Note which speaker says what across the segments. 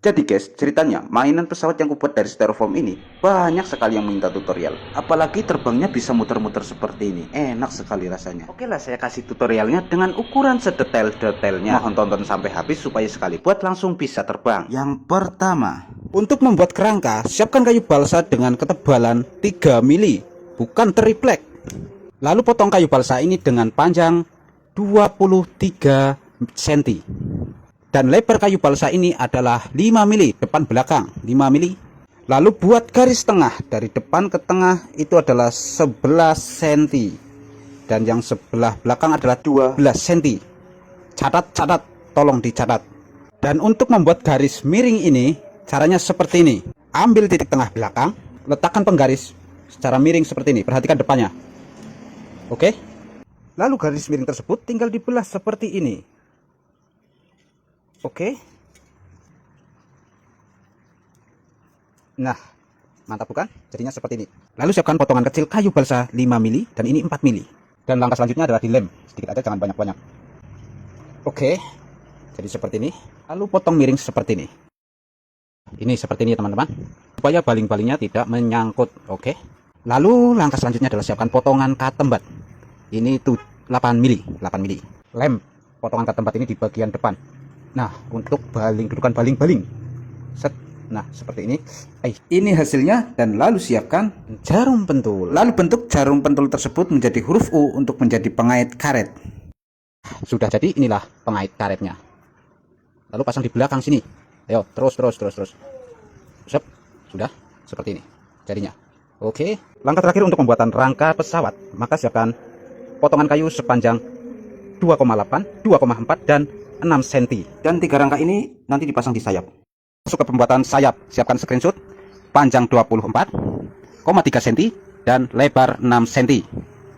Speaker 1: Jadi guys, ceritanya mainan pesawat yang kubuat dari styrofoam ini banyak sekali yang minta tutorial. Apalagi terbangnya bisa muter-muter seperti ini. Enak sekali rasanya. Oke lah, saya kasih tutorialnya dengan ukuran sedetail-detailnya. Mohon tonton sampai habis supaya sekali buat langsung bisa terbang. Yang pertama, untuk membuat kerangka, siapkan kayu balsa dengan ketebalan 3 mili, bukan triplek. Lalu potong kayu balsa ini dengan panjang 23 cm. Dan lebar kayu balsa ini adalah 5 mili depan belakang, 5 mili. Lalu buat garis tengah dari depan ke tengah itu adalah 11 cm. Dan yang sebelah belakang adalah 12 cm. Catat, tolong dicatat. Dan untuk membuat garis miring ini, caranya seperti ini. Ambil titik tengah belakang, letakkan penggaris secara miring seperti ini. Perhatikan depannya. Oke? Lalu garis miring tersebut tinggal dibelah seperti ini. Oke. Nah, mantap bukan? Jadinya seperti ini. Lalu siapkan potongan kecil kayu balsa 5 mili dan ini 4 mili. Dan langkah selanjutnya adalah dilem. Sedikit aja, jangan banyak-banyak. Oke. Jadi seperti ini. Lalu potong miring seperti ini. Ini seperti ini teman-teman. Supaya baling-balingnya tidak menyangkut. Oke. Lalu langkah selanjutnya adalah siapkan potongan katembat. Ini tuh 8 mili, 8 mili. Lem potongan katembat ini di bagian depan. Nah, untuk dudukan baling-baling. Set. Nah, seperti ini. Ini hasilnya dan lalu siapkan jarum pentul. Lalu bentuk jarum pentul tersebut menjadi huruf U untuk menjadi pengait karet. Sudah jadi, inilah pengait karetnya. Lalu pasang di belakang sini. Ayo, terus. Sep. Sudah seperti ini jadinya. Oke. Langkah terakhir untuk pembuatan rangka pesawat, maka siapkan potongan kayu sepanjang 2,8, 2,4 dan 6 cm. Dan 3 rangka ini nanti dipasang di sayap. Masuk ke pembuatan sayap, siapkan screenshot panjang 24,3 cm dan lebar 6 cm.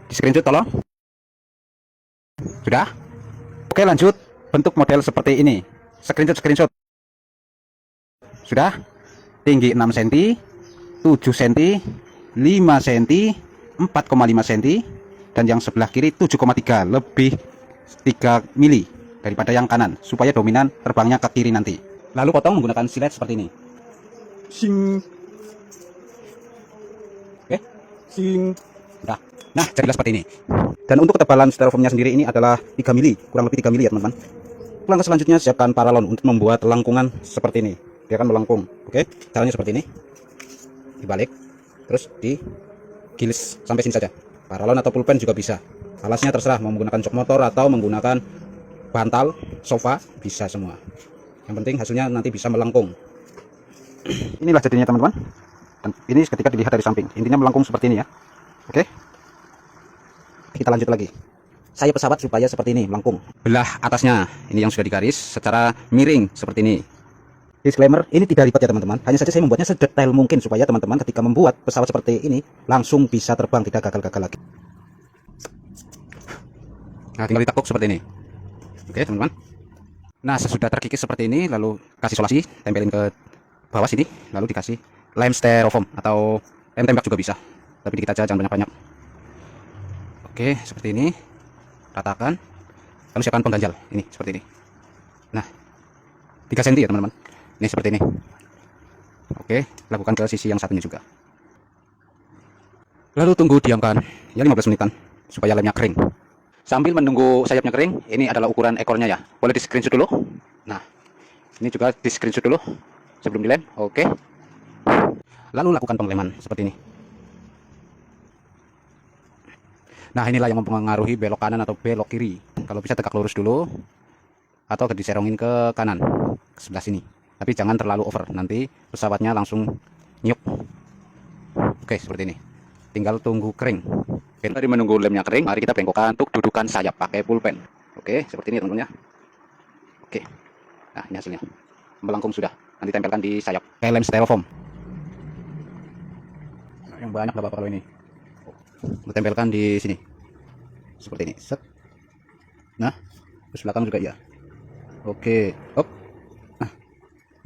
Speaker 1: Di screenshot tolong. Sudah? Oke, lanjut. Bentuk model seperti ini. Screenshot. Sudah? Tinggi 6 cm, 7 cm, 5 cm, 4,5 cm dan yang sebelah kiri 7,3, lebih 3 mili daripada yang kanan supaya dominan terbangnya ke kiri nanti. Lalu potong menggunakan silet seperti ini. Sing. Oke. Sing. Nah, jadilah seperti ini. Dan untuk ketebalan styrofoamnya sendiri ini adalah 3 mili, kurang lebih 3 mili ya teman-teman. Langkah selanjutnya siapkan paralon untuk membuat lengkungan seperti ini. Dia akan melengkung. Oke, caranya seperti ini. Dibalik, terus digilis sampai sini saja. Paralon atau pulpen juga bisa. Alasnya terserah mau menggunakan jok motor atau menggunakan bantal, sofa, bisa semua. Yang penting hasilnya nanti bisa melengkung. Inilah jadinya teman-teman. Dan ini ketika dilihat dari samping, intinya melengkung seperti ini ya. Oke. Kita lanjut lagi. Sayap pesawat supaya seperti ini, melengkung. Belah atasnya, ini yang sudah digaris secara miring seperti ini. Disclaimer, ini tidak ribet ya teman-teman. Hanya saja saya membuatnya sedetail mungkin supaya teman-teman ketika membuat pesawat seperti ini langsung bisa terbang, tidak gagal-gagal lagi. Nah, tinggal ditekuk seperti ini. Oke teman-teman. Nah, sesudah terkikis seperti ini, lalu kasih solasi, tempelin ke bawah sini, lalu dikasih lem styrofoam atau lem tembak juga bisa, tapi dikit aja, jangan banyak-banyak. Oke, seperti ini, ratakan. Lalu siapkan pengganjal, ini seperti ini. Nah, 3 cm ya teman-teman. Ini seperti ini. Oke, lakukan ke sisi yang satunya juga. Lalu tunggu, diamkan ya 15 menitan supaya lemnya kering. Sambil menunggu sayapnya kering, ini adalah ukuran ekornya ya. Boleh di screenshot dulu. Nah, ini juga di screenshot dulu sebelum dilem. Oke. Lalu lakukan pengleman seperti ini. Nah, inilah yang mempengaruhi belok kanan atau belok kiri. Kalau bisa tegak lurus dulu atau diserongin ke kanan, ke sebelah sini. Tapi jangan terlalu over, nanti pesawatnya langsung nyuk. Oke, seperti ini. Tinggal tunggu kering. Dari menunggu lemnya kering, mari kita bengkokkan untuk dudukan sayap pakai pulpen. Oke, seperti ini teman-teman ya. Oke. Nah, ini hasilnya. Melengkung sudah. Nanti tempelkan di sayap kayak lem styrofoam. Nah, yang banyak enggak apa-apa kalau ini. Kita tempelkan di sini. Seperti ini. Set. Nah, terus belakang juga ya. Oke. Hop.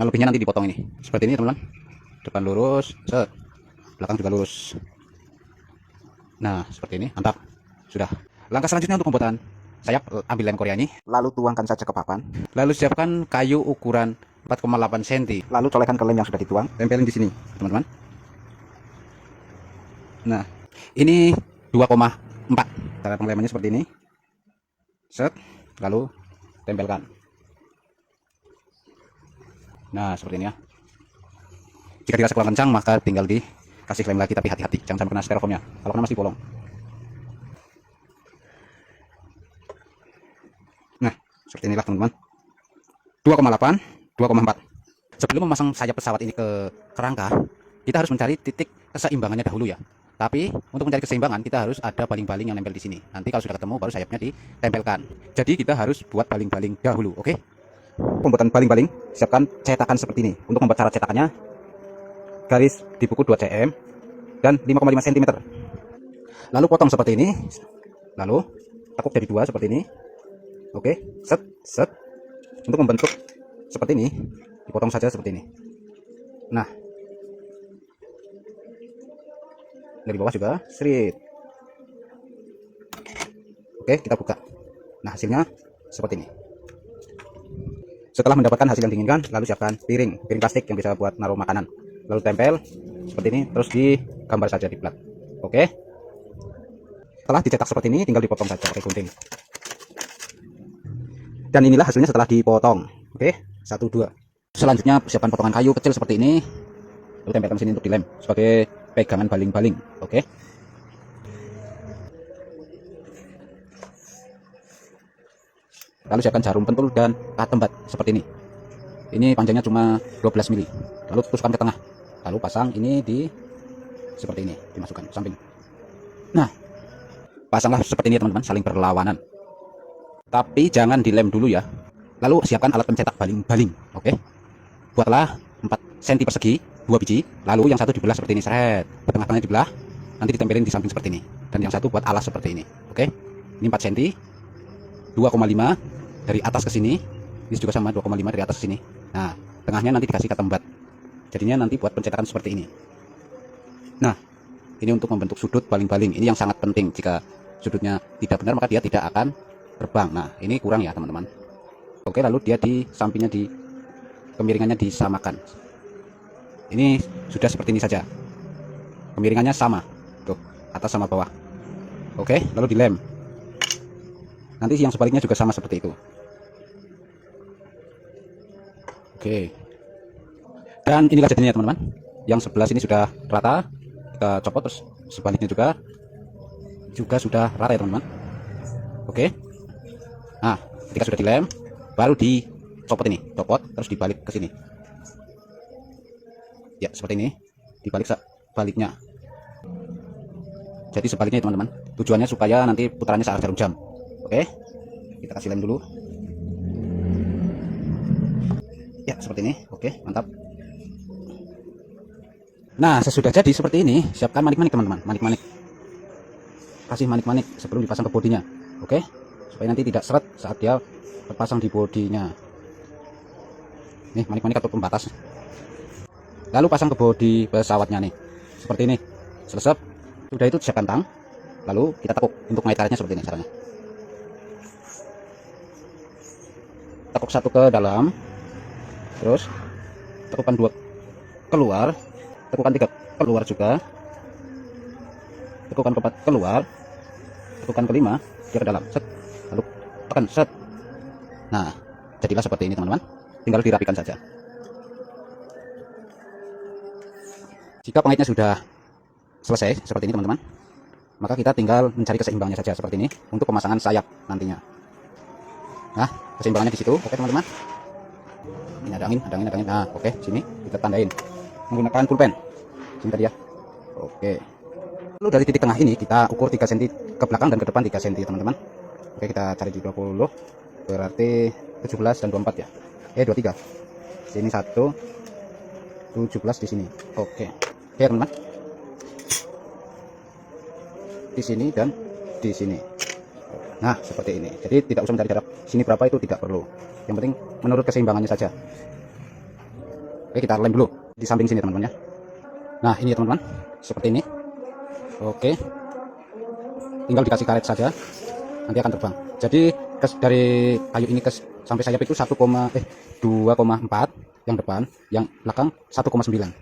Speaker 1: Nah, lebihnya nanti dipotong ini. Seperti ini, teman-teman. Depan lurus, set. Belakang juga lurus. Nah, seperti ini, mantap. Sudah. Langkah selanjutnya untuk pembuatan sayap, ambil lem Korea ini, lalu tuangkan saja ke papan. Lalu siapkan kayu ukuran 4,8 cm. Lalu colekkan ke lem yang sudah dituang, tempelin di sini, teman-teman. Nah, ini 2,4. Cara penglemannya seperti ini. Set, lalu tempelkan. Nah, seperti ini ya. Jika dirasa kurang kencang, maka tinggal dikasih lem lagi, tapi hati-hati jangan sampai kena styrofoamnya. Kalau kena masih bolong. Nah, seperti inilah teman-teman. 2,8, 2,4. Sebelum memasang sayap pesawat ini ke kerangka, kita harus mencari titik keseimbangannya dahulu ya. Tapi untuk mencari keseimbangan kita harus ada baling-baling yang nempel di sini. Nanti kalau sudah ketemu baru sayapnya ditempelkan. Jadi kita harus buat baling-baling dahulu, oke? Pembuatan baling-baling, siapkan cetakan seperti ini. Untuk membuat cara cetakannya, garis di buku 2 cm dan 5,5 cm. Lalu potong seperti ini. Lalu tekuk jadi 2 seperti ini. Oke, set, set. Untuk membentuk seperti ini, dipotong saja seperti ini. Nah, dari bawah juga, srit. Oke, kita buka. Nah, hasilnya seperti ini. Setelah mendapatkan hasil yang diinginkan, lalu siapkan piring plastik yang bisa buat naruh makanan. Lalu tempel seperti ini, terus digambar saja di plat. Oke. Setelah dicetak seperti ini, tinggal dipotong saja pakai gunting. Dan inilah hasilnya setelah dipotong. Oke, 1, 2. Selanjutnya siapkan potongan kayu kecil seperti ini. Lalu tempelkan sini untuk dilem sebagai pegangan baling-baling. Oke. Lalu siapkan jarum pentul dan katembat seperti ini. Ini panjangnya cuma 12 mili. Lalu tusukkan ke tengah. Lalu pasang ini di seperti ini, dimasukkan samping. Nah, pasanglah seperti ini teman-teman, saling berlawanan. Tapi jangan dilem dulu ya. Lalu siapkan alat pencetak baling-baling. Oke. Buatlah 4 cm persegi, 2 biji. Lalu yang satu dibelah seperti ini, seret. Tengah-tengahnya dibelah, nanti ditempelin di samping seperti ini. Dan yang satu buat alas seperti ini. Oke. Ini 4 cm, 2,5 dari atas ke sini. Ini juga sama 2,5 dari atas ke sini. Nah, tengahnya nanti dikasih katembat. Jadinya nanti buat pencetakan seperti ini. Nah, ini untuk membentuk sudut baling-baling. Ini yang sangat penting. Jika sudutnya tidak benar, maka dia tidak akan terbang. Nah, ini kurang ya teman-teman. Oke, lalu dia di sampingnya kemiringannya disamakan. Ini sudah seperti ini saja. Kemiringannya sama. Tuh, atas sama bawah. Oke, lalu dilem. Nanti yang sebaliknya juga sama seperti itu. Oke. Dan inilah jadinya teman-teman. Yang sebelah sini sudah rata. Kita copot, terus sebaliknya juga sudah rata ya teman-teman. Oke. Nah, ketika sudah dilem, baru dicopot ini, copot terus dibalik ke sini. Ya, seperti ini. Dibalik sebaliknya. Jadi sebaliknya teman-teman. Tujuannya supaya nanti putarannya searah jarum jam. Oke. Kita kasih lem dulu. Ya, seperti ini. Oke, mantap. Nah, sesudah jadi seperti ini, siapkan manik-manik teman-teman. Manik-manik. Kasih manik-manik sebelum dipasang ke bodinya. Oke. Supaya nanti tidak seret saat dia terpasang di bodinya. Nih, manik-manik atau pembatas. Lalu pasang ke bodi pesawatnya nih. Seperti ini. Selesai. Sudah itu siapkan tang. Lalu kita tekuk. Untuk ngait karetnya seperti ini caranya. Tekuk 1 ke dalam. Terus tekukan 2 keluar. Tekukan 3 keluar juga. Tekukan ke-4 keluar. Tekukan ke-5 dia ke dalam. Set. Lalu tekan set. Nah, jadilah seperti ini teman-teman. Tinggal dirapikan saja. Jika pengaitnya sudah selesai seperti ini teman-teman, maka kita tinggal mencari keseimbangannya saja seperti ini untuk pemasangan sayap nantinya. Nah, keseimbangannya di situ. Oke teman-teman. Ini ada angin, ada angin, ada angin. Nah, oke, sini kita tandain menggunakan pulpen. Sini tadi ya. Oke. Lalu dari titik tengah ini kita ukur 3 cm ke belakang dan ke depan 3 cm teman-teman. Oke, kita cari di 20, berarti 17 dan 24 ya. 23. Sini 1, 17 di sini. Oke. Oke teman-teman. Di sini dan di sini. Nah, seperti ini. Jadi tidak usah mencari jarak sini berapa, itu tidak perlu. Yang penting menurut keseimbangannya saja. Oke, kita lem dulu di samping sini teman-teman ya. Nah, ini ya teman-teman. Seperti ini. Oke. Tinggal dikasih karet saja. Nanti akan terbang. Jadi dari kayu ini sampai sayap itu 2,4. yang depan, yang belakang 1,9.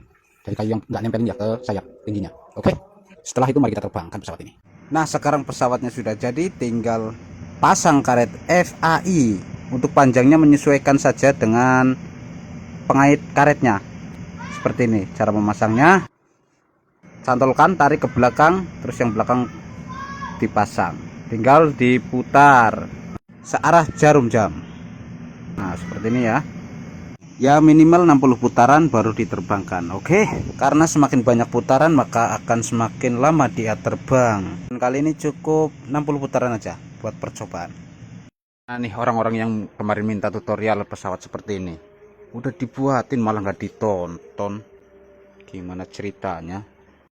Speaker 1: Dari kayu yang nggak nempelin ya ke sayap tingginya. Oke. Setelah itu mari kita terbangkan pesawat ini. Nah, sekarang pesawatnya sudah jadi, tinggal pasang karet FAI. Untuk panjangnya menyesuaikan saja dengan pengait karetnya. Seperti ini cara memasangnya. Cantolkan, tarik ke belakang, terus yang belakang dipasang. Tinggal diputar searah jarum jam. Nah, seperti ini ya. Ya, minimal 60 putaran baru diterbangkan. Oke, karena semakin banyak putaran maka akan semakin lama dia terbang. Dan kali ini cukup 60 putaran aja buat percobaan. Nah, nih orang-orang yang kemarin minta tutorial pesawat seperti ini udah dibuatin malah nggak ditonton. Gimana ceritanya?